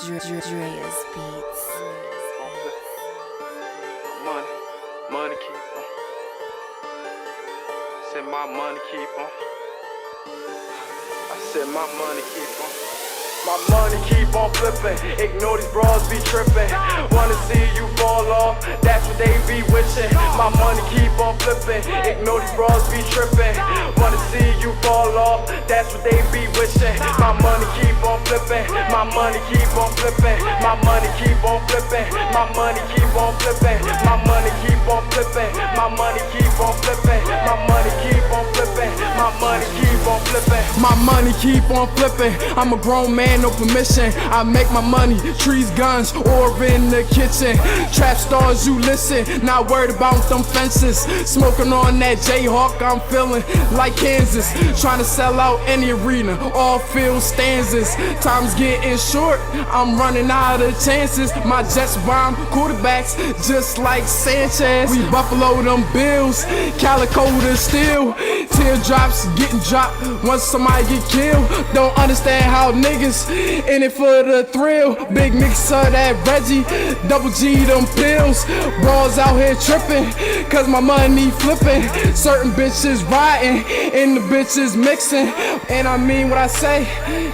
Dreas Beats. Money keep on. Said my money keep on. I said my money keep on. My money keep on flipping. Ignore these bras be tripping. Wanna see you fall off, that's what they be wishing. My money keep on flipping. Ignore these bras be tripping. Wanna see you fall off, that's what they be wishing. My money keep on flipping. My money keep on flipping. My money keep on flipping. My money keep on flipping. My money keep on flipping. My money keep on flipping. My money keep on flipping. My money keep on flipping. My money keep on flipping. I'm a grown man, no permission. I make my money, trees, guns, or in the kitchen. Trap stars, you listen, not worried about them fences. Smoking on that Jayhawk, I'm feeling like Kansas. Trying to sell out any arena, all field stanzas. Time's getting short, I'm running out of chances. My Jets bomb quarterbacks just like Sanchez. We Buffalo them Bills, Calico to steel. Teardrops getting dropped once somebody get killed. Don't understand how niggas in it for the thrill. Big mixer that Reggie, double G them pills. Bras out here tripping, cause my money flipping. Certain bitches riding, and the bitches mixing. And I mean what I say,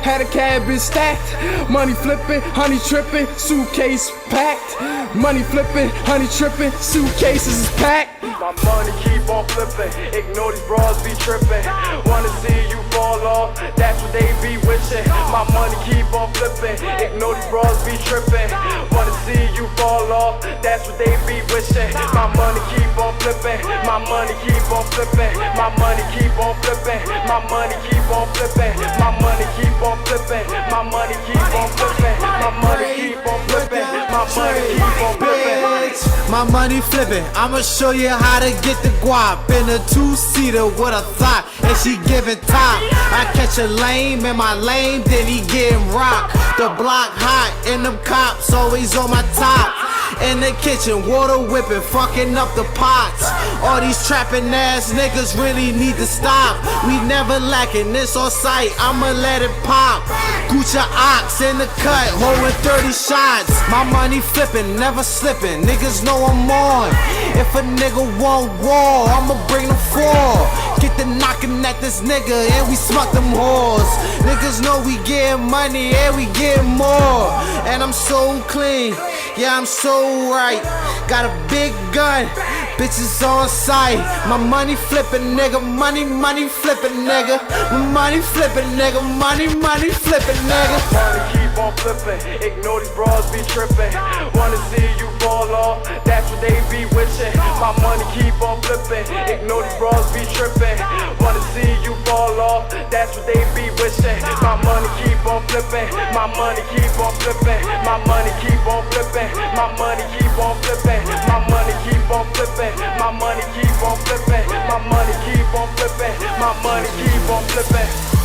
had a cabbage stacked. Money flipping, honey tripping, suitcase packed. Money flipping, honey tripping, suitcases is packed. My money keep on flipping, ignore these bras be tripping. Wanna see you fall off, that's what they be wishing. My money keep on flipping, ignore these bras be tripping. Wanna see you fall off, that's what they be wishing. My money keep on flipping, my money keep on flipping. My money keep on flipping, my money keep on flipping. My money keep on flipping, my money keep on flipping. My money keep on flipping, my money keep on flipping. My money flipping, I'ma show you how to get the guap. In a two-seater with a thought, and she giving top. I catch a lame in my lane, then he getting rocked. The block hot, and them cops always on my top. In the kitchen, water whipping, fucking up the pots. All these trapping ass niggas really need to stop. We never lacking this on sight, I'ma let it pop. Gucci ox in the cut, holding 30 shots. My money flipping, never slipping, niggas know I'm on. If a nigga want war, I'ma bring them four. Get the knocking at this nigga, and we smuck them whores. Niggas know we getting money, and we getting more. And I'm so clean, yeah, I'm so right. Got a big gun, bitches on sight. My money flipping, nigga, money flipping, nigga. My money flipping, nigga, money flipping, nigga. Money keep on flipping, ignore these bras be tripping. Wanna see you fall off, that's what they be wishing. My money keep on flipping, ignore these bras be tripping. Wanna see you fall off, that's what they be wishing. My money keep on flipping, my money keep on flipping. My money keep on flipping, my money keep on flipping. My money keep on flipping, my money keep on flipping. My money keep on flipping, my money keep on flipping.